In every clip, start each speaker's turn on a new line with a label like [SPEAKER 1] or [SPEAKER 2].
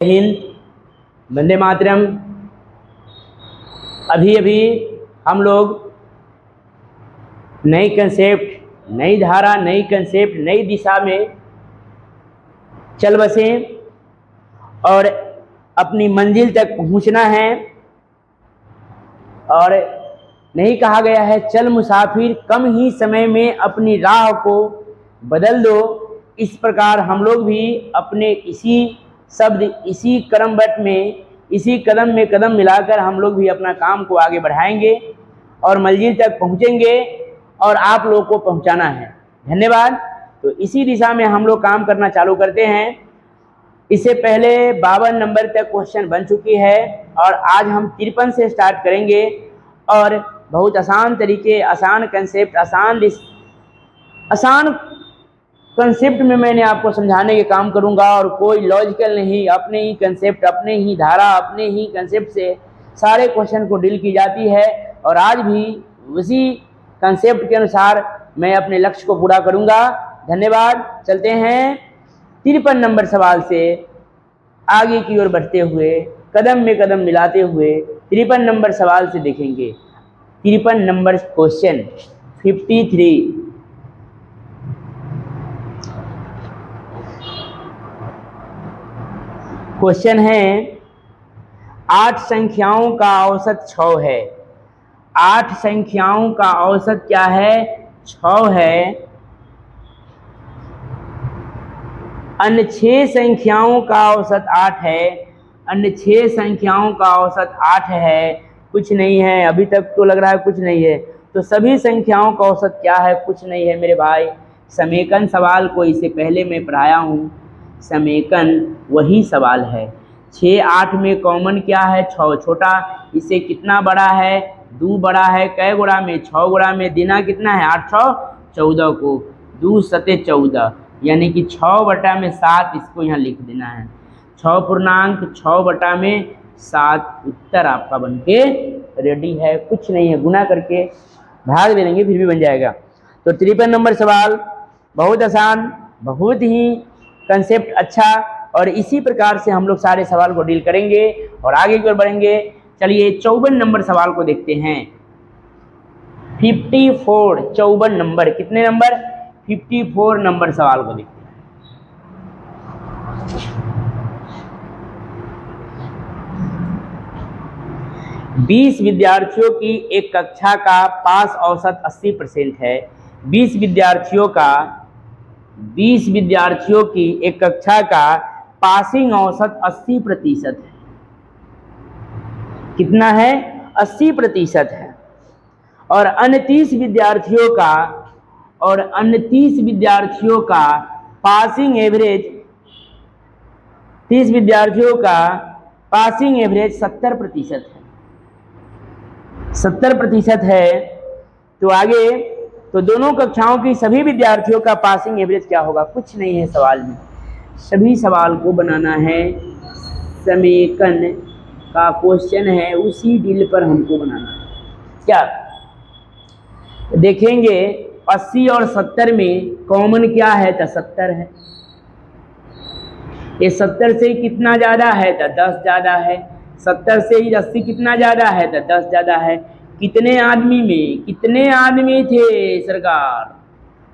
[SPEAKER 1] हिंद, वंदे मातरम। अभी अभी हम लोग नई कंसेप्ट, नई धारा, नई कंसेप्ट, नई दिशा में चल बसे और अपनी मंजिल तक पहुंचना है। और नहीं कहा गया है चल मुसाफिर कम ही समय में अपनी राह को बदल दो। इस प्रकार हम लोग भी अपने इसी शब्द, इसी क्रमबद्ध में, इसी कदम में कदम मिलाकर हम लोग भी अपना काम को आगे बढ़ाएंगे और मंजिल तक पहुंचेंगे और आप लोगों को पहुंचाना है। धन्यवाद। तो इसी दिशा में हम लोग काम करना चालू करते हैं। इससे पहले 52 नंबर तक क्वेश्चन बन चुकी है और आज हम 53 से स्टार्ट करेंगे और बहुत आसान तरीके, आसान कंसेप्ट, आसान कंसेप्ट में मैंने आपको समझाने के काम करूंगा और कोई लॉजिकल नहीं, अपने ही कंसेप्ट, अपने ही धारा, अपने ही कंसेप्ट से सारे क्वेश्चन को डील की जाती है और आज भी उसी कंसेप्ट के अनुसार मैं अपने लक्ष्य को पूरा करूंगा। धन्यवाद। चलते हैं 53 नंबर सवाल से आगे की ओर बढ़ते हुए, कदम में कदम मिलाते हुए 53 नंबर सवाल से देखेंगे। 53 नंबर क्वेश्चन 53 क्वेश्चन है, 8 संख्याओं का औसत 6 है। 8 संख्याओं का औसत क्या है? 6 है। अन्य 6 संख्याओं का औसत 8 है। अन्य 6 संख्याओं का औसत 8 है। कुछ नहीं है, अभी तक तो लग रहा है कुछ नहीं है। तो सभी संख्याओं का औसत क्या है? कुछ नहीं है मेरे भाई। समेकन सवाल को इससे पहले मैं पढ़ाया हूँ। समेकन वही सवाल है। 6 8 में कॉमन क्या है? 6 छोटा, इससे कितना बड़ा है? 2 बड़ा है। कै गुणा में? 6 गुणा में। देना कितना है? 8 6 14 को, 2 सते 14 यानी कि 6/7 इसको यहाँ लिख देना है। 6.6/7 उत्तर आपका बनके रेडी है। कुछ नहीं है, गुना करके भाग दे देंगे फिर भी बन जाएगा। तो 53 नंबर सवाल बहुत आसान, बहुत ही कंसेप्ट अच्छा और इसी प्रकार से हम लोग सारे सवाल को डील करेंगे और आगे की ओर बढ़ेंगे। चलिए 54 नंबर सवाल को देखते हैं। 54 नंबर, कितने नंबर? 54 नंबर सवाल को देखते हैं। बीस विद्यार्थियों की एक कक्षा का पास औसत 80% है। 20 विद्यार्थियों की एक कक्षा का पासिंग औसत 80% है। कितना है? 80% है। और अन्य 30 विद्यार्थियों का पासिंग एवरेज 70% है। 70% है। तो आगे तो दोनों कक्षाओं की सभी विद्यार्थियों का पासिंग एवरेज क्या होगा? कुछ नहीं है सवाल में। सभी सवाल को बनाना है, समेकन का क्वेश्चन है, उसी डील पर हमको बनाना है। क्या देखेंगे? 80 और 70 में कॉमन क्या है? तो 70 है। ये 70 से कितना ज़्यादा है? तो 10 ज़्यादा है। 70 से 80 कितना ज़्यादा है? तो 10 ज़्यादा है। कितने आदमी में? कितने आदमी थे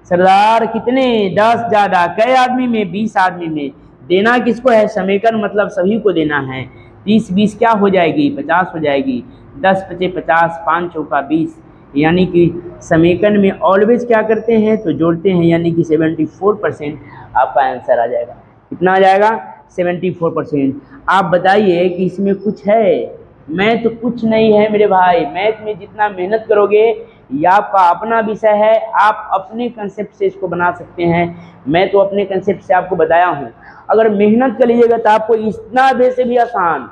[SPEAKER 1] सरदार? कितने? 10 ज़्यादा। कै आदमी में? 20 आदमी में। देना किसको है? समेकन मतलब सभी को देना है। 30 20 क्या हो जाएगी? 50 हो जाएगी। 10 पचे 50, 5 चौका 20 यानी कि समेकन में ऑलवेज क्या करते हैं? तो जोड़ते हैं, यानी कि 74% आपका आंसर आ जाएगा। कितना आ जाएगा? 74%। आप बताइए कि इसमें कुछ है? मैथ तो कुछ नहीं है मेरे भाई। मैथ में जितना मेहनत करोगे, यह आपका अपना विषय है, आप अपने कंसेप्ट से इसको बना सकते हैं। मैं तो अपने कंसेप्ट से आपको बताया हूँ। अगर मेहनत कर लीजिएगा तो आपको इतना वैसे भी आसान,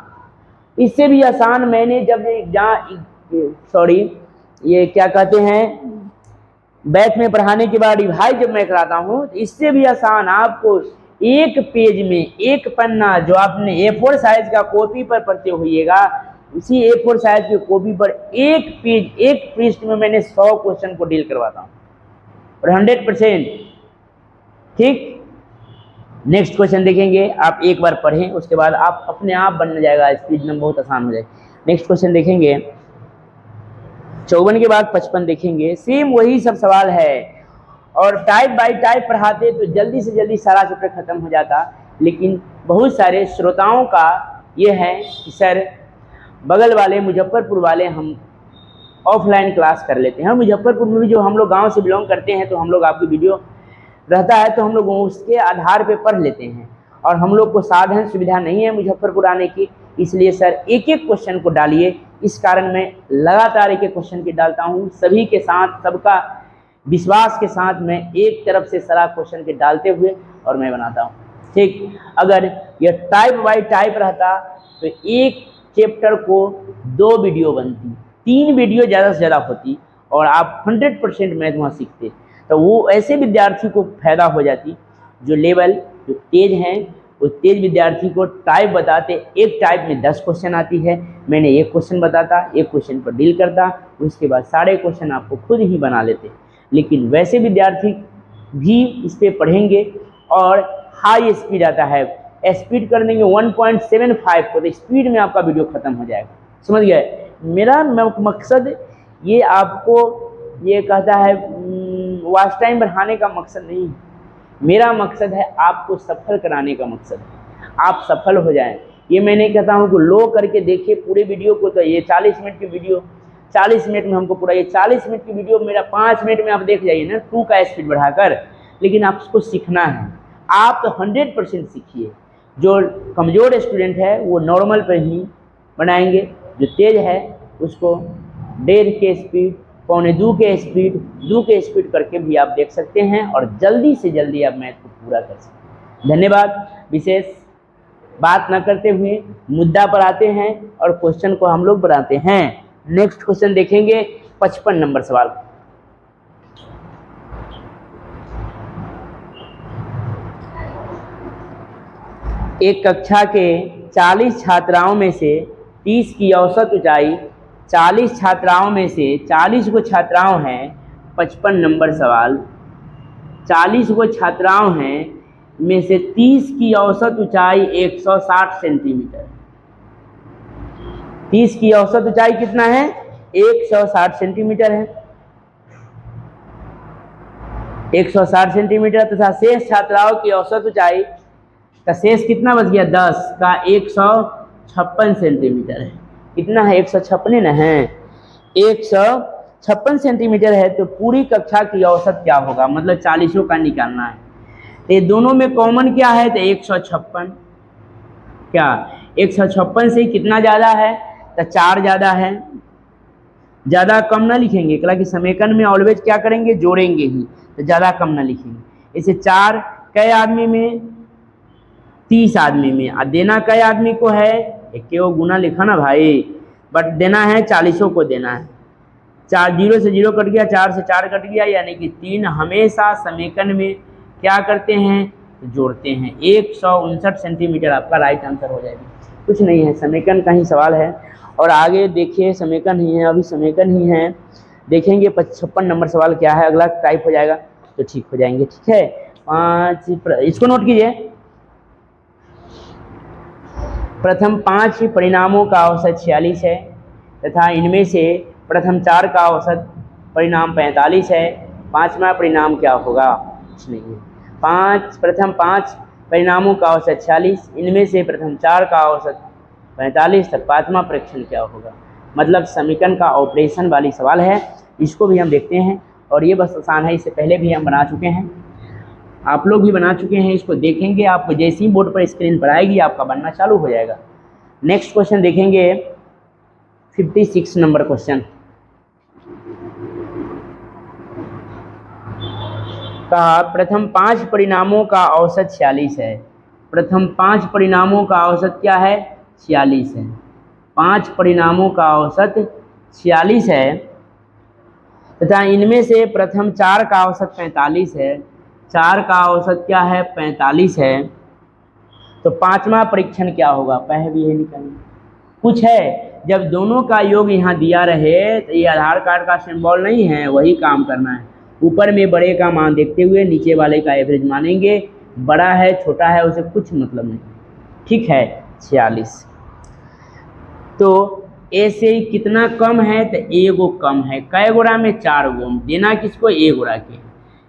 [SPEAKER 1] इससे भी आसान मैंने जब ये क्या कहते हैं, बैच में पढ़ाने के बाद रिवाइज जब मैं कराता हूँ, तो इससे भी आसान आपको एक पेज में एक पन्ना जो आपने A4 साइज का कॉपी पर पढ़ते होइएगा, उसी A4 साइज की कॉपी पर एक पेज, एक पृष्ठ में मैंने 100 क्वेश्चन को डील करवाता हूँ और 100%। ठीक, नेक्स्ट क्वेश्चन देखेंगे, आप एक बार पढ़ें उसके बाद आप अपने आप बनने जाएगा, स्पीड में बहुत आसान हो जाएगा। नेक्स्ट क्वेश्चन देखेंगे 54 के बाद 55 देखेंगे, सेम वही सब सवाल है और टाइप बाय टाइप पढ़ाते तो जल्दी से जल्दी सारा चैप्टर खत्म हो जाता, लेकिन बहुत सारे श्रोताओं का ये है कि सर बगल वाले मुजफ्फरपुर वाले हम ऑफलाइन क्लास कर लेते हैं। मुजफ्फरपुर में भी जो हम लोग गांव से बिलोंग करते हैं तो हम लोग आपकी वीडियो रहता है तो हम लोग उसके आधार पे पढ़ लेते हैं, और हम लोग को साधन सुविधा नहीं है मुजफ्फरपुर आने की, इसलिए सर एक एक क्वेश्चन को डालिए। इस कारण मैं लगातार एक एक क्वेश्चन की डालता हूँ, सभी के साथ सबका विश्वास के साथ मैं एक तरफ से सारा क्वेश्चन के डालते हुए और मैं बनाता हूँ। ठीक, अगर यह टाइप बाय टाइप रहता तो एक चैप्टर को 2 वीडियो बनती, 3 वीडियो ज़्यादा से ज़्यादा होती और आप 100% मैथ वहाँ सीखते। तो वो ऐसे विद्यार्थी को फायदा हो जाती जो लेवल जो तेज हैं, वो तेज विद्यार्थी को टाइप बताते, एक टाइप में 10 क्वेश्चन आती है, मैंने एक क्वेश्चन बताता, एक क्वेश्चन पर डील करता, उसके बाद सारे क्वेश्चन आपको खुद ही बना लेते। लेकिन वैसे विद्यार्थी भी इस पर पढ़ेंगे और हाई स्पीड आता है, स्पीड कर देंगे 1.75 को, तो स्पीड में आपका वीडियो खत्म हो जाएगा। समझ गए? मेरा मकसद ये आपको ये कहता है वॉच टाइम बढ़ाने का मकसद नहीं है, मेरा मकसद है आपको सफल कराने का मकसद है, आप सफल हो जाएं। ये मैं नहीं कहता हूँ कि लो करके देखिए पूरे वीडियो को, तो ये 40 मिनट की वीडियो 40 मिनट में हमको पूरा, ये 40 मिनट की वीडियो मेरा 5 मिनट में आप देख जाइए ना 2 का स्पीड बढ़ाकर, लेकिन आपको सीखना है, आप तो 100% सीखिए। जो कमज़ोर स्टूडेंट है वो नॉर्मल पर ही बनाएंगे, जो तेज़ है उसको 1.5 के स्पीड, 1.25 के स्पीड, 2 के स्पीड करके भी आप देख सकते हैं और जल्दी से जल्दी आप मैथ को पूरा कर सकते हैं। धन्यवाद। विशेष बात न करते हुए मुद्दा पर आते हैं और क्वेश्चन को हम लोग बनाते हैं। नेक्स्ट क्वेश्चन देखेंगे 55 नंबर सवाल। एक कक्षा के 40 छात्राओं में से 30 की औसत ऊंचाई, 40 छात्राओं में से 40 को छात्राओं हैं, 55 नंबर सवाल। 40 को छात्राओं हैं में से 30 की औसत ऊंचाई 160 सेंटीमीटर। 30 की औसत ऊंचाई कितना है? 160 सेंटीमीटर है, 160 सेंटीमीटर तथा शेष छात्राओं की औसत ऊंचाई का शेष कितना बच गया? 10 का 156 सेंटीमीटर है। कितना है? 156 ना है, 156 सेंटीमीटर है। तो पूरी कक्षा की औसत क्या होगा? मतलब 40 का निकालना है। तो ये दोनों में कॉमन क्या है? तो 156, क्या 156 से कितना ज़्यादा है? तो 4 ज़्यादा है। ज़्यादा कम ना लिखेंगे, कला कि समेकन में ऑलवेज क्या करेंगे? जोड़ेंगे ही, तो ज़्यादा कम ना लिखेंगे। इसे 4 कई आदमी में? 30 आदमी में। और देना कई आदमी को है? एक को गुना लिखा ना भाई, बट देना है 40 को देना है। 4 0 से 0 कट गया, 4 से 4 कट गया, यानी कि 3 हमेशा समेकन में क्या करते हैं? तो जोड़ते हैं। 159 सेंटीमीटर आपका राइट आंसर हो जाएगा। कुछ नहीं है, समेकन का ही सवाल है। और आगे देखिए समेकन ही है, अभी समेकन ही है। देखेंगे 55 नंबर सवाल क्या है, अगला टाइप हो जाएगा तो ठीक हो जाएंगे। ठीक है, 5 इसको नोट कीजिए। प्रथम 5 परिणामों का औसत 46 है तथा इनमें से प्रथम 4 का औसत परिणाम 45 है। 5वां परिणाम क्या होगा? कुछ नहीं है। प्रथम 5 परिणामों का औसत 46, इनमें से प्रथम 4 का औसत 45, तक 5वां परीक्षण क्या होगा? मतलब समीकरण का ऑपरेशन वाली सवाल है। इसको भी हम देखते हैं और ये बस आसान है, इससे पहले भी हम बना चुके हैं, आप लोग भी बना चुके हैं। इसको देखेंगे, आपको जैसे ही बोर्ड पर स्क्रीन पर आएगी आपका बनना चालू हो जाएगा। नेक्स्ट क्वेश्चन देखेंगे 56 नंबर क्वेश्चन। कहा प्रथम 5 परिणामों का औसत 46 है। प्रथम 5 परिणामों का औसत क्या है? 46 है। 5 परिणामों का औसत 46 है तथा इनमें से प्रथम 4 का औसत 45 है। 4 का औसत क्या है? 45 है। तो 5वां परीक्षण क्या होगा? पहले भी ये निकालेंगे। कुछ है, जब दोनों का योग यहाँ दिया रहे तो ये आधार कार्ड का सिंबल नहीं है, वही काम करना है। ऊपर में बड़े का मान देखते हुए नीचे वाले का एवरेज मानेंगे, बड़ा है छोटा है उसे कुछ मतलब नहीं, ठीक है। 46। तो ए से कितना कम है, तो ए गो कम है, कै गुणा में 4 गो, देना किसको, ए गुणा के,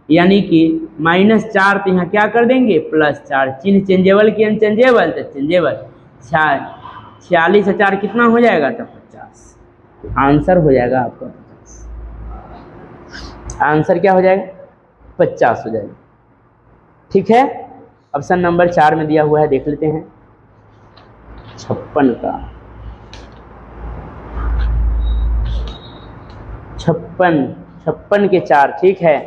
[SPEAKER 1] यानी कि -4, तो यहाँ क्या कर देंगे +4, चिन्ह चेंजेबल की अनचेंजेबल, तो चेंजेबल। 46 और 4 कितना हो जाएगा, तो 50। आंसर हो जाएगा आपका 50। आंसर क्या हो जाएगा, 50 हो जाएगा, ठीक है। ऑप्शन नंबर 4 में दिया हुआ है, देख लेते हैं 56 का, 56 के 4, ठीक है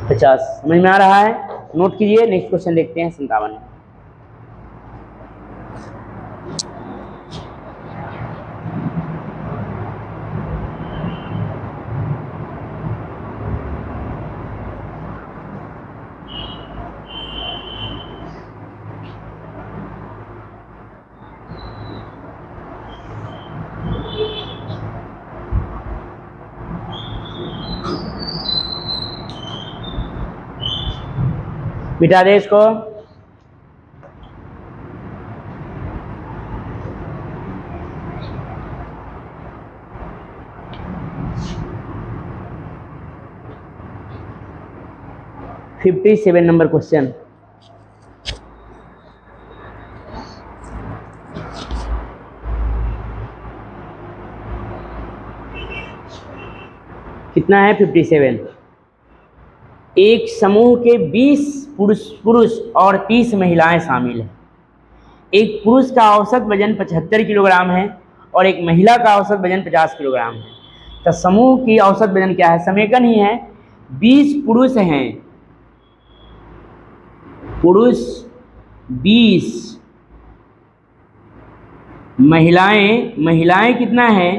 [SPEAKER 1] 50। समझ में आ रहा है, नोट कीजिए। नेक्स्ट क्वेश्चन देखते हैं 57। मिटा दे इसको। (57) नंबर क्वेश्चन। कितना है 57। एक समूह के 20 पुरुष और 30 महिलाएं शामिल हैं। एक पुरुष का औसत वजन 75 किलोग्राम है और एक महिला का औसत वजन 50 किलोग्राम है। तो समूह की औसत वजन क्या है, समीकरण ही है। 20 पुरुष हैं, पुरुष 20, महिलाएं कितना है,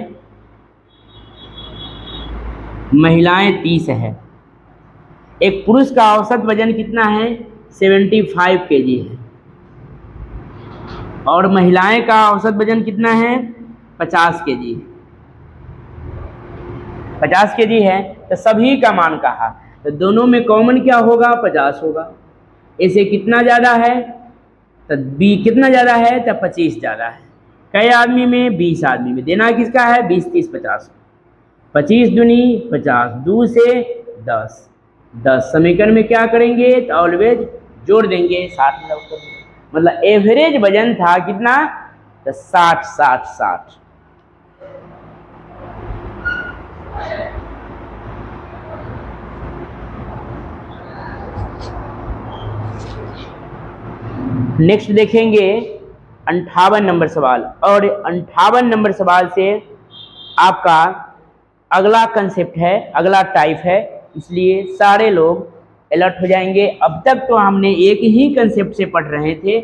[SPEAKER 1] महिलाएं 30 है। एक पुरुष का औसत वजन कितना है, 75 kg है और महिलाएं का औसत वजन कितना है, 50 kg है। 50 kg है, तो सभी का मान कहा, तो दोनों में कॉमन क्या होगा, 50 होगा। इसे कितना ज़्यादा है, तो बी कितना ज़्यादा है, तो 25 ज़्यादा है। कई आदमी में, 20 आदमी में। देना किसका है, 20, 30, 50। 25 दूनी 50, 2 से 10, 10। समीकरण में क्या करेंगे, तो ऑलवेज जोड़ देंगे, 60 में कर देंगे। मतलब एवरेज वजन था कितना, तो 60, 60, 60। नेक्स्ट देखेंगे 58 नंबर सवाल। और 58 नंबर सवाल से आपका अगला कंसेप्ट है, अगला टाइप है, इसलिए सारे लोग अलर्ट हो जाएंगे। अब तक तो हमने एक ही कंसेप्ट से पढ़ रहे थे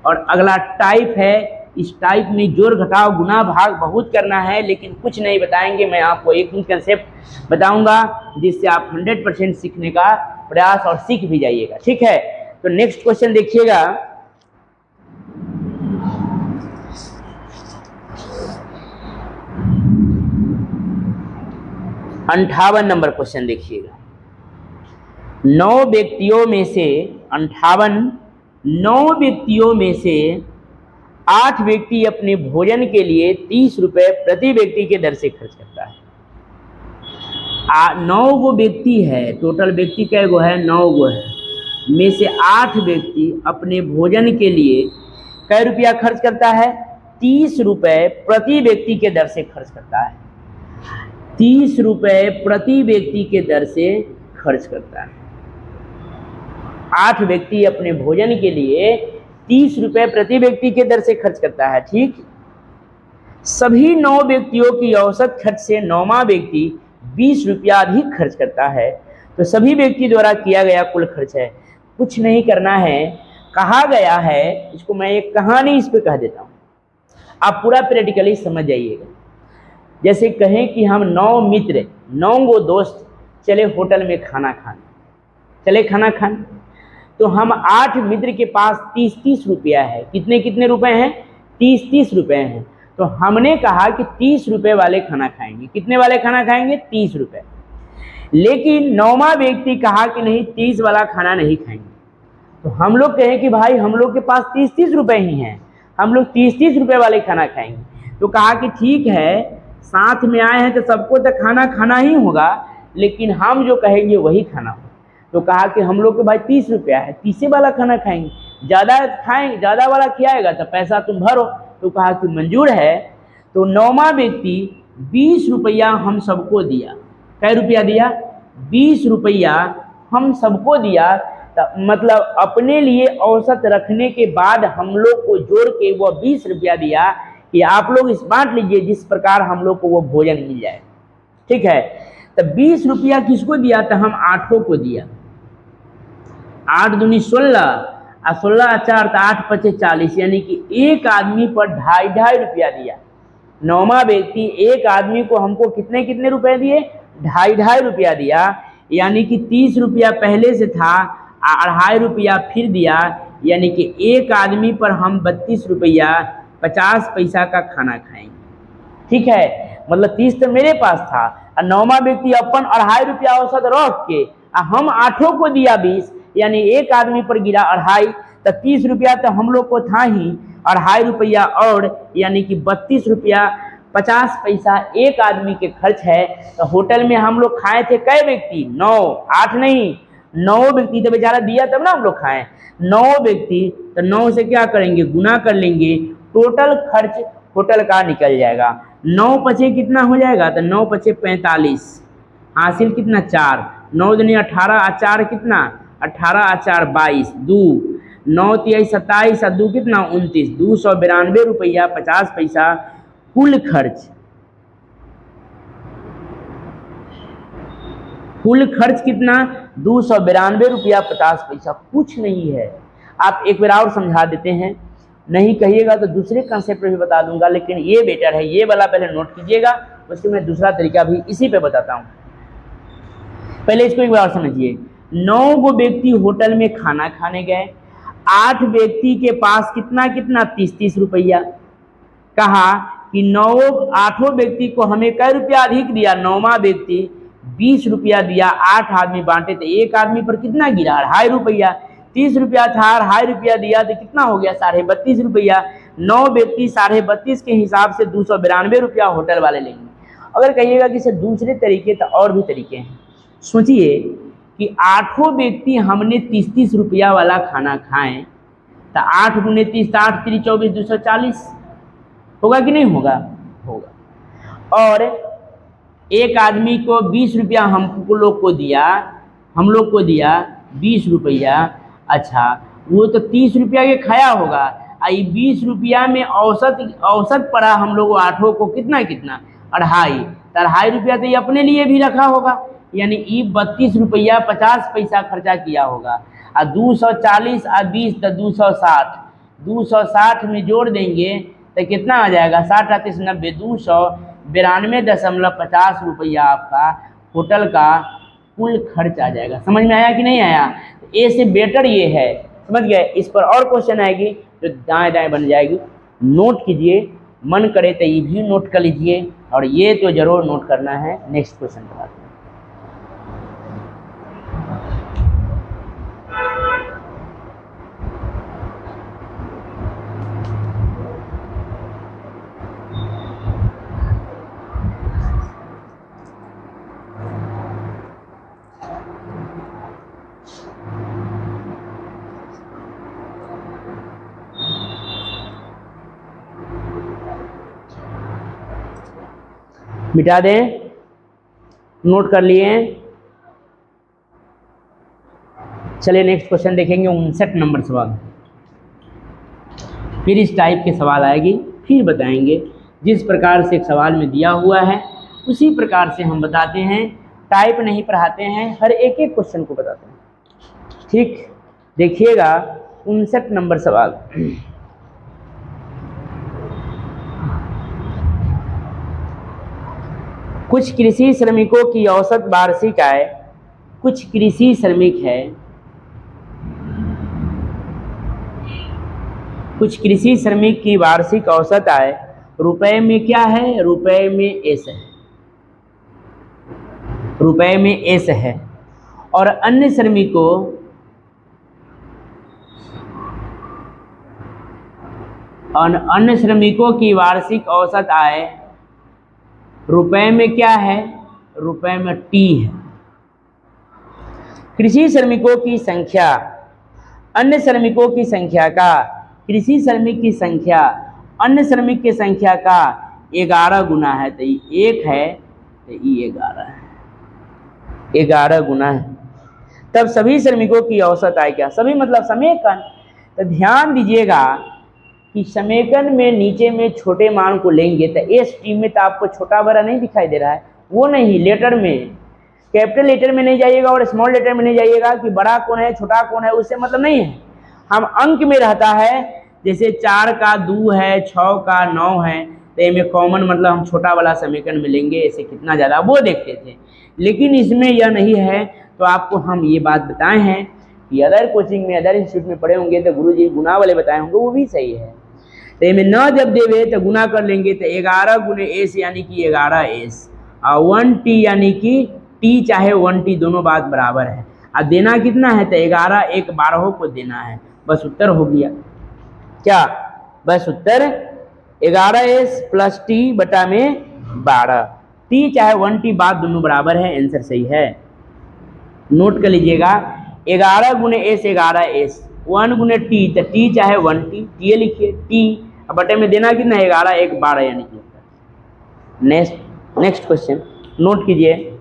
[SPEAKER 1] और अगला टाइप है। इस टाइप में जोड़ घटाव गुना भाग बहुत करना है, लेकिन कुछ नहीं बताएंगे। मैं आपको एक ही कंसेप्ट बताऊंगा जिससे आप 100% सीखने का प्रयास और सीख भी जाइएगा, ठीक है। तो नेक्स्ट क्वेश्चन देखिएगा। अंठावन नंबर क्वेश्चन देखिएगा। 9 व्यक्तियों में से 9 व्यक्तियों में से 8 व्यक्ति अपने भोजन के लिए 30 रुपए प्रति व्यक्ति के दर से खर्च करता है। 9 गो व्यक्ति है, टोटल व्यक्ति कै गो है, 9 गो है, में से 8 व्यक्ति अपने भोजन के लिए कै रुपया खर्च करता है, 30 रुपए प्रति व्यक्ति के दर से खर्च करता है। 30 रुपए प्रति व्यक्ति के दर से खर्च करता है। 8 व्यक्ति अपने भोजन के लिए 30 रुपए प्रति व्यक्ति के दर से खर्च करता है, ठीक। सभी 9 व्यक्तियों की औसत खर्च से 9वां व्यक्ति 20 रुपया अधिक खर्च करता है, तो सभी व्यक्ति द्वारा किया गया कुल खर्च है। कुछ नहीं करना है, कहा गया है, इसको मैं एक कहानी इस पे कह देता हूँ, आप पूरा प्रैक्टिकली समझ जाइएगा। जैसे कहें कि हम 9 मित्र, 9 गो दोस्त चले होटल में खाना खाने, चले खाना खाने, तो हम 8 मित्र के पास 30-30 रुपया है। कितने कितने रुपए हैं, 30-30 रुपए हैं। तो हमने कहा कि 30 रुपए वाले खाना खाएंगे। कितने वाले खाना खाएंगे, 30 रुपए। लेकिन 9वां व्यक्ति कहा कि नहीं 30 वाला खाना नहीं खाएंगे। तो हम लोग कहें कि भाई हम लोग के पास 30-30 रुपए ही हैं, हम लोग 30-30 रुपए वाले खाना खाएंगे। तो कहा कि ठीक है, साथ में आए हैं तो सबको तो खाना खाना ही होगा, लेकिन हम जो कहेंगे वही खाना होगा। तो कहा कि हम लोग के भाई 30 रुपया है, 30 वाला खाना खाएंगे, ज़्यादा खाएंगे, ज़्यादा वाला खिलाएगा तो पैसा तुम भरो। तो कहा कि मंजूर है। तो 9वां व्यक्ति 20 रुपया हम सबको दिया। कै रुपया दिया? 20 रुपया हम सबको दिया। मतलब अपने लिए औसत रखने के बाद हम लोग को जोड़ के वो 20 रुपया दिया कि आप लोग इस बांट लीजिए जिस प्रकार हम लोग को वो भोजन मिल जाए। ठीक है, तो 20 रुपया किसको दिया? तो हम 8 को दिया। 8 दूनी 16 और 16 4 तो 8 पचे 40, यानी कि एक आदमी पर 2.5 रुपया दिया। 9वां व्यक्ति एक आदमी को हमको कितने कितने रुपए दिए? 2.5 रुपया दिया, यानी कि 30 रुपया पहले से था, 2.5 रुपया फिर दिया, यानी कि एक आदमी पर हम 32 रुपया 50 पैसा का खाना खाएंगे। ठीक है, मतलब 30 तो मेरे पास था और 9वां व्यक्ति अपन 2.5 रुपया औसत रख के हम 8 को दिया 20, यानी एक आदमी पर गिरा 2.5, तो 30 रुपया तो हम लोग को था ही, 2.5 रुपया और यानी कि 32 रुपया 50 पैसा एक आदमी के खर्च है। तो होटल में हम लोग खाए थे कै व्यक्ति? 9, 8 नहीं, 9 व्यक्ति। तो बेचारा दिया तब ना हम लोग खाएं, 9 व्यक्ति। तो 9 से क्या करेंगे? गुना कर लेंगे, टोटल खर्च होटल का निकल जाएगा। 9 पचे कितना हो जाएगा? तो 9 पचे 45, हासिल कितना? 4। 9 दूनी 18 और 4 कितना? 18 और 4 22, 2 9 तिहाई 27 और 2 कितना? 29। 292 रुपया 50 पैसा कुल खर्च। कुल खर्च कितना? 292 रुपया 50 पैसा, कुछ नहीं है। आप एक बार और समझा देते हैं, नहीं कहिएगा तो दूसरे कंसेप्ट पे भी बता दूंगा, लेकिन ये बेटर है, ये वाला पहले नोट कीजिएगा, उसके मैं दूसरा तरीका भी इसी पे बताता हूँ। पहले इसको एक बार और समझिए। 9 गो व्यक्ति होटल में खाना खाने गए, 8 व्यक्ति के पास कितना कितना? 30-30 रुपया। कहा कि 8 व्यक्ति को हमें कै रुपया अधिक दिया? 9वां व्यक्ति 20 रुपया दिया, 8 आदमी बांटे तो एक आदमी पर कितना गिरा? 2.5 रुपया। 30 रुपया था, 2.5 रुपया दिया तो कितना हो गया? 32.5 रुपया। 9 व्यक्ति 32.5 के हिसाब से 292 रुपया होटल वाले लेंगे। अगर कहिएगा कि सर दूसरे तरीके, तो और भी तरीके हैं। सोचिए कि 8 व्यक्ति हमने 30-30 रुपया वाला खाना खाएं, तो 8 गुने 30 तो 8 3 24 240 होगा कि नहीं होगा? होगा। और एक आदमी को 20 रुपया हम लोग को दिया 20 रुपया। अच्छा, वो तो 30 रुपया के खाया होगा, 20 रुपया में औसत पड़ा हम लोग 8 को कितना 2.5, तो 2.5 रुपया तो ये अपने लिए भी रखा होगा, यानी 32 रुपया 50 पैसा खर्चा किया होगा। और 240 और 20 तो 260 में जोड़ देंगे तो कितना आ जाएगा? 60 38 90, 292.50 रुपया आपका होटल का कुल खर्च आ जाएगा। समझ में आया कि नहीं आया? ए से बेटर ये है, समझ गए? इस पर और क्वेश्चन आएगी जो दाएं दाएं बन जाएगी, नोट कीजिए, मन करे तो ये भी नोट कर लीजिए, और ये तो जरूर नोट करना है। नेक्स्ट क्वेश्चन पर आते हैं। मिटा दें, नोट कर लिए। चलिए नेक्स्ट क्वेश्चन देखेंगे, 59 नंबर सवाल। फिर इस टाइप के सवाल आएगी, फिर बताएंगे। जिस प्रकार से एक सवाल में दिया हुआ है उसी प्रकार से हम बताते हैं, टाइप नहीं पढ़ाते हैं, हर एक एक क्वेश्चन को बताते हैं। ठीक, देखिएगा 59 नंबर सवाल। कुछ कृषि श्रमिकों की औसत वार्षिक आय, कुछ कृषि श्रमिक है, कुछ कृषि श्रमिक की वार्षिक औसत आय रुपए में क्या है? रुपए में एस है। रुपए में एस है, और अन्य श्रमिकों की वार्षिक औसत आय रुपए में क्या है, रुपए में टी है। कृषि श्रमिकों की संख्या अन्य श्रमिकों की संख्या का, कृषि श्रमिक की संख्या अन्य श्रमिक की संख्या का 11 गुना है, तो ये 1 है तो ये 11 है, 11 गुना है। तब सभी श्रमिकों की औसत आय क्या, सभी मतलब समेकन। तो ध्यान दीजिएगा कि समेकन में नीचे में छोटे मान को लेंगे तो एस टी में तो आपको छोटा बड़ा नहीं दिखाई दे रहा है, वो नहीं, लेटर में कैपिटल लेटर में नहीं जाइएगा और स्मॉल लेटर में नहीं जाइएगा कि बड़ा कौन है छोटा कौन है, उससे मतलब नहीं है। हम अंक में रहता है, जैसे 4 का 2 है, 6 का 9 है, तो इनमें कॉमन मतलब हम छोटा वाला समीकरण में लेंगे, ऐसे कितना ज़्यादा वो देखते थे। लेकिन इसमें यह नहीं है, तो आपको हम ये बात बताए हैं कि अदर कोचिंग में अदर इंस्टीट्यूट में पढ़े होंगे तो गुरुजी गुना वाले बताए होंगे, वो भी सही है। तो इनमें न जब देवे तो गुना कर लेंगे, तो 11 गुने एस यानी कि 11 एस, और 1 टी यानी कि टी चाहे 1 टी दोनों बात बराबर है। अब देना कितना है, तो 11 1 12 को देना है, बस उत्तर हो गया क्या, बस उत्तर 11 एस प्लस टी बटा में 12, टी चाहे 1 टी बात दोनों बराबर है, आंसर सही है। नोट कर लीजिएगा, 11 गुने एस 11 एस, 1 गुने टी तो टी चाहे 1 टी, टी लिखिए टी, अब बटे में देना कितना, 11 1 12 यानी कि। नेक्स्ट क्वेश्चन नोट कीजिए,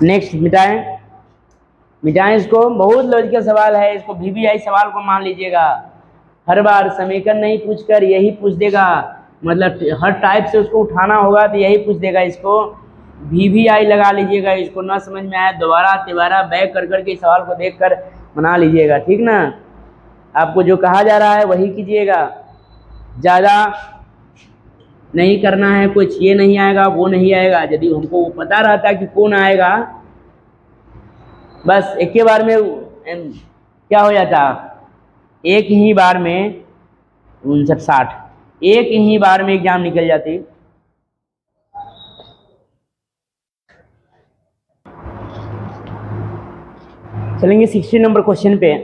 [SPEAKER 1] नेक्स्ट मिटाएं इसको, बहुत लॉजिकल सवाल है, इसको वीवीआई सवाल को मान लीजिएगा। हर बार समीकरण नहीं पूछकर यही पूछ देगा, मतलब हर टाइप से उसको उठाना होगा तो यही पूछ देगा। इसको वीवीआई लगा लीजिएगा, इसको ना समझ में आया दोबारा तिबारा बैक कर करके सवाल को देखकर बना लीजिएगा, ठीक ना। आपको जो कहा जा रहा है वही कीजिएगा, ज़्यादा नहीं करना है, कुछ ये नहीं आएगा वो नहीं आएगा। यदि हमको वो पता रहता कि कौन आएगा, बस एक ही बार में क्या हो जाता, एक ही बार में 59-60, एक ही बार में एग्जाम निकल जाती। चलेंगे 60 नंबर क्वेश्चन पे।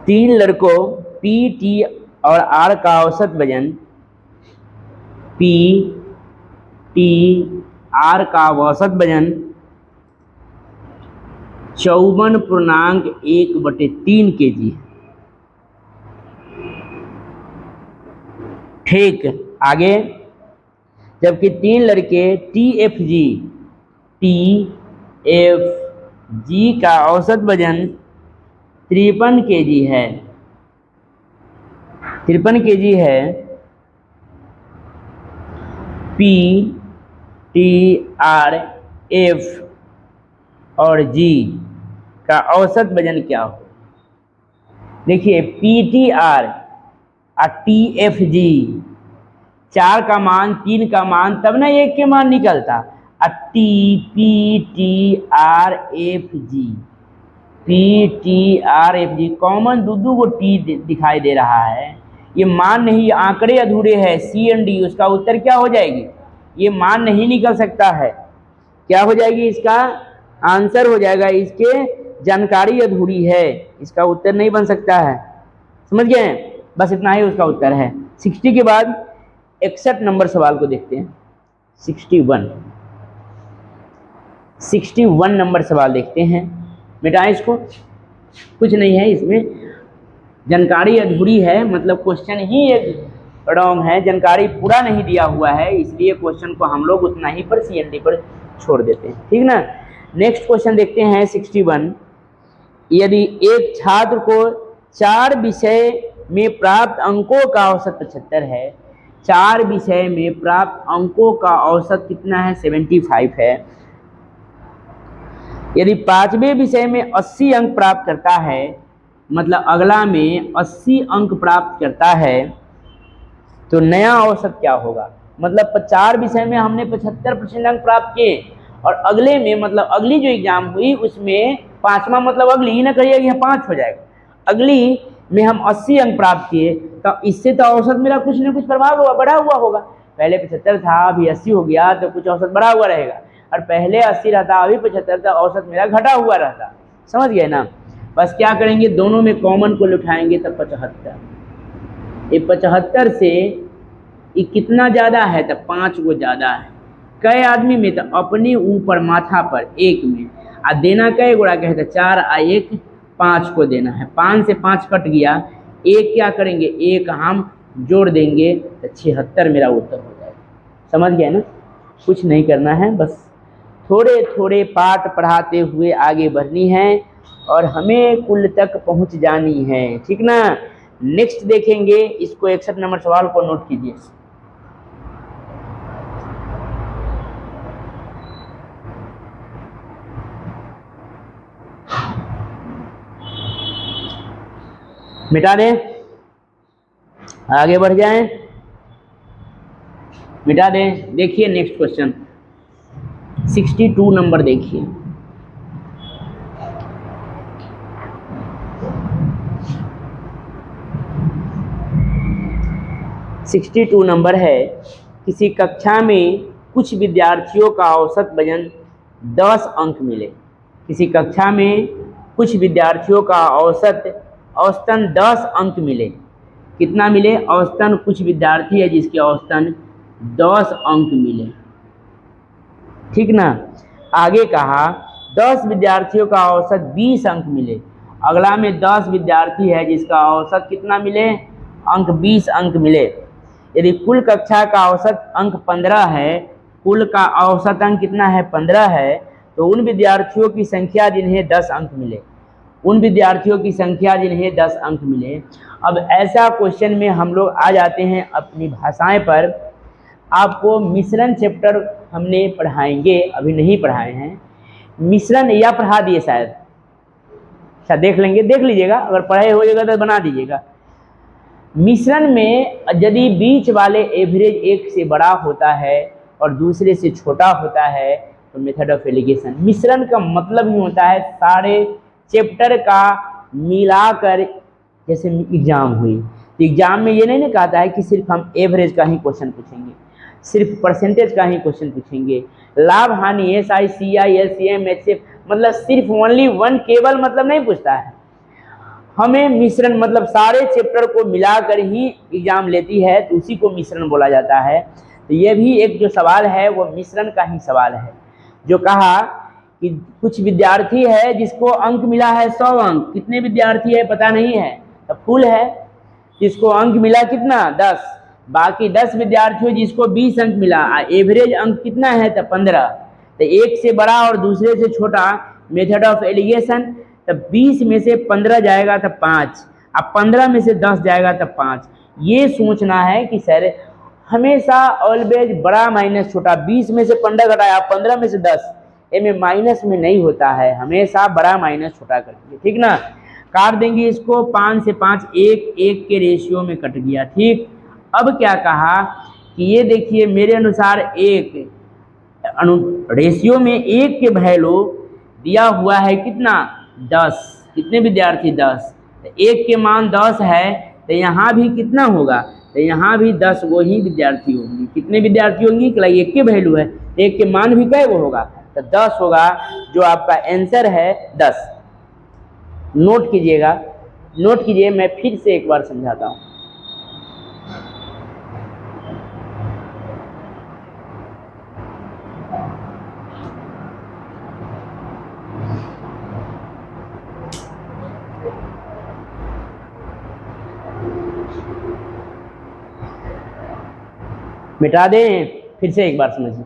[SPEAKER 1] 3 लड़कों पी टी और आर का औसत वजन, पी टी आर का औसत वजन 54.1/3 kg। ठीक, आगे जबकि 3 लड़के टी एफ जी का औसत वजन 53 kg है, 53 kg है। पी टी आर एफ और जी का औसत वजन क्या हो। देखिए पी टी आर और टी एफ जी, 4 का मान 3 का मान तब ना 1 के मान निकलता। T P T R F G, P T R F G common दो को टी दिखाई दे रहा है, ये मान नहीं, आंकड़े अधूरे हैं, सी एंड डी, उसका उत्तर क्या हो जाएगी, ये मान नहीं निकल सकता है। क्या हो जाएगी, इसका आंसर हो जाएगा, इसके जानकारी अधूरी है, इसका उत्तर नहीं बन सकता है। समझ गए, बस इतना ही उसका उत्तर है। 60 के बाद 61 नंबर सवाल को देखते हैं। 61 नंबर सवाल देखते हैं। मिटाएं इसको, कुछ नहीं है इसमें, जानकारी अधूरी है, मतलब क्वेश्चन ही एक रॉन्ग है, जानकारी पूरा नहीं दिया हुआ है, इसलिए क्वेश्चन को हम लोग उतना ही पर सीएनडी पर छोड़ देते हैं, ठीक ना। नेक्स्ट क्वेश्चन देखते हैं 61। यदि एक छात्र को 4 विषय में प्राप्त अंकों का औसत 75 है, 4 विषय में प्राप्त अंकों का औसत कितना है, 75 है, यदि पांचवें विषय में 80 अंक प्राप्त करता है, मतलब अगला में 80 अंक प्राप्त करता है, तो नया औसत क्या होगा? मतलब 4 विषय में हमने 75% अंक प्राप्त किए और अगले में, मतलब अगली जो एग्जाम हुई उसमें पांचवा, मतलब अगली ही ना करिए कि 5 हो जाएगा, अगली में हम 80 अंक प्राप्त किए, तो इससे तो औसत मेरा कुछ न कुछ प्रभाव होगा, बढ़ा हुआ होगा। पहले 75 था, अभी 80 हो गया, तो कुछ औसत बढ़ा हुआ रहेगा, और पहले 80 रहता, अभी 75, तो औसत मेरा घटा हुआ रहता। समझ गए ना? बस क्या करेंगे, दोनों में कॉमन को उठाएंगे तब 75। ये 75 से ये कितना ज़्यादा है? तो 5 को ज़्यादा है। कई आदमी में? तो अपने ऊपर माथा पर 1 में, आ देना कई गुणा कहे तो 4 आ 1 5 को देना है। 5 से 5 कट गया, 1 क्या करेंगे, 1 हम जोड़ देंगे तो 76 मेरा उत्तर हो जाएगा। समझ गए ना? कुछ नहीं करना है, बस थोड़े थोड़े पाठ पढ़ाते हुए आगे बढ़नी है और हमें कुल तक पहुंच जानी है, ठीक ना? नेक्स्ट देखेंगे, इसको 61 नंबर सवाल को नोट कीजिए। मिटा दें, आगे बढ़ जाएं, मिटा दें। देखिए नेक्स्ट क्वेश्चन 62 नंबर देखिए। सिक्सटी 62 नंबर है, किसी कक्षा में कुछ विद्यार्थियों का औसत वजन 10 अंक मिले। किसी कक्षा में कुछ विद्यार्थियों का औसतन 10 अंक मिले। कितना मिले? औसतन कुछ विद्यार्थी है जिसके औसतन 10 अंक मिले, ठीक ना? आगे कहा 10 विद्यार्थियों का औसत 20 अंक मिले। अगला में 10 विद्यार्थी है जिसका औसत कितना मिले? अंक 20 अंक मिले। यदि कुल कक्षा का औसत अंक 15 है, कुल का औसत अंक कितना है? 15 है, तो उन विद्यार्थियों की संख्या जिन्हें 10 अंक मिले, उन विद्यार्थियों की संख्या जिन्हें 10 अंक मिले। अब ऐसा क्वेश्चन में हम लोग आ जाते हैं अपनी भाषाएं पर। आपको मिश्रण चैप्टर हमने पढ़ाएंगे, अभी नहीं पढ़ाए हैं। मिश्रण या पढ़ा दिए शायद, अच्छा देख लेंगे, देख लीजिएगा, अगर पढ़ाई हो जाएगा तो बना दीजिएगा। मिश्रण में यदि बीच वाले एवरेज एक से बड़ा होता है और दूसरे से छोटा होता है तो मेथड ऑफ एलिगेशन। मिश्रण का मतलब ही होता है सारे चैप्टर का मिलाकर, जैसे एग्जाम हुई तो एग्जाम में ये नहीं ना कहता है कि सिर्फ हम एवरेज का ही क्वेश्चन पूछेंगे, सिर्फ परसेंटेज का ही क्वेश्चन पूछेंगे। लाभ हानि, SI CI LCM HCF, मतलब सिर्फ ओनली वन केवल मतलब नहीं पूछता है। हमें मिश्रण मतलब सारे चैप्टर को मिलाकर ही एग्जाम लेती है, तो उसी को मिश्रण बोला जाता है। तो ये भी एक जो सवाल है वो मिश्रण का ही सवाल है, जो कहा कि कुछ विद्यार्थी है जिसको अंक मिला है 100 अंक। कितने विद्यार्थी है पता नहीं है, तो फुल है, जिसको अंक मिला कितना? 10। बाकी 10 विद्यार्थियों जिसको 20 अंक मिला, एवरेज अंक कितना है? तो 15। तो एक से बड़ा और दूसरे से छोटा, मेथड ऑफ एलिगेशन। तब 20 में से 15 जाएगा तब 5, अब 15 में से 10 जाएगा तब 5। ये सोचना है कि सर हमेशा ऑलवेज बड़ा माइनस छोटा, 20 में से 15 घटाया, 15 में से 10, में माइनस में नहीं होता है, हमेशा बड़ा माइनस छोटा करके, ठीक ना? काट देंगे इसको, 5 से 5 1 1 के रेशियो में कट गया, ठीक। अब क्या कहा कि ये देखिए मेरे अनुसार एक रेशियो में 1 के वैल्यू दिया हुआ है कितना? 10। कितने विद्यार्थी? 10। तो 1 के मान 10 है, तो यहाँ भी कितना होगा? तो यहाँ भी 10 वो ही विद्यार्थी होंगे। कितने विद्यार्थी होंगी? कि 1 के वैल्यू है, 1 के मान भी कै वो होगा? तो 10 होगा, जो आपका आंसर है 10। नोट कीजिएगा, नोट कीजिए, मैं फिर से एक बार समझाता हूँ। मिटा दें, फिर से एक बार समझिए।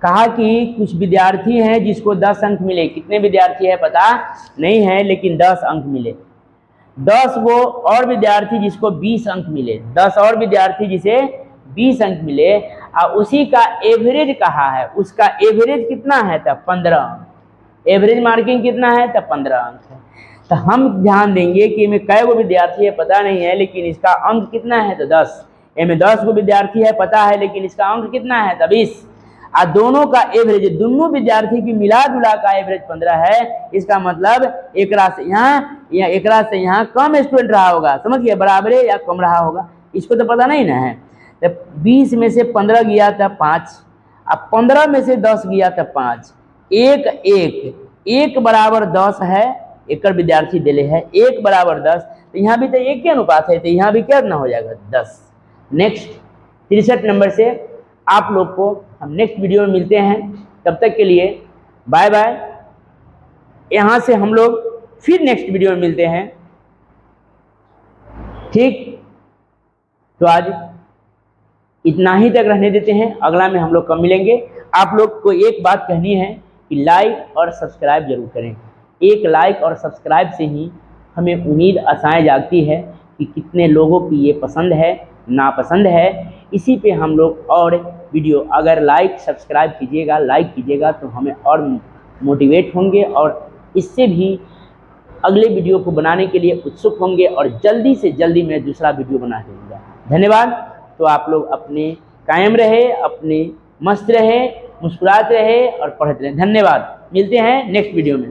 [SPEAKER 1] कहा कि कुछ विद्यार्थी हैं जिसको 10 अंक मिले। कितने विद्यार्थी है पता नहीं है, लेकिन 10 अंक मिले। 10 वो और विद्यार्थी जिसको 20 अंक मिले, 10 और विद्यार्थी जिसे 20 अंक मिले, और उसी का एवरेज कहा है। उसका एवरेज कितना है? तो 15। एवरेज मार्किंग कितना है, तो 15 अंक है। तो हम ध्यान देंगे कि में कै गो विद्यार्थी है पता नहीं है, लेकिन इसका अंक कितना है, तो 10। में 10 गो विद्यार्थी है पता है, लेकिन इसका अंक कितना है, तो 20। और दोनों का एवरेज, दोनों विद्यार्थी की मिला जुला का एवरेज 15 है। इसका मतलब एकरा से यहाँ या एकरा से यहाँ कम स्टूडेंट रहा होगा, समझ गए, बराबरे या कम रहा होगा, इसको तो पता नहीं ना है। तो 20 में से 15 गया था 5, अब 15 में से 10 गया था 5, एक बराबर 10 है, एक विद्यार्थी दिले है, 1 बराबर 10, तो यहाँ भी तो 1 के अनुपात है, तो यहाँ भी क्या ना हो जाएगा, 10। नेक्स्ट 63 नंबर से आप लोग को हम नेक्स्ट वीडियो में मिलते हैं, तब तक के लिए बाय बाय। यहाँ से हम लोग फिर नेक्स्ट वीडियो में मिलते हैं, ठीक। तो आज इतना ही तक रहने देते हैं, अगला में हम लोग कब मिलेंगे। आप लोग को एक बात कहनी है कि लाइक और सब्सक्राइब जरूर करें। एक लाइक और सब्सक्राइब से ही हमें उम्मीद आशाएं जागती है कि कितने लोगों की ये पसंद है, नापसंद है। इसी पे हम लोग और वीडियो, अगर लाइक सब्सक्राइब कीजिएगा, लाइक कीजिएगा, तो हमें और मोटिवेट होंगे और इससे भी अगले वीडियो को बनाने के लिए उत्सुक होंगे और जल्दी से जल्दी मैं दूसरा वीडियो बना दूँगा। धन्यवाद। तो आप लोग अपने कायम रहे, अपने मस्त रहे, मुस्कुराते रहे और पढ़ते रहे। धन्यवाद। मिलते हैं नेक्स्ट वीडियो में।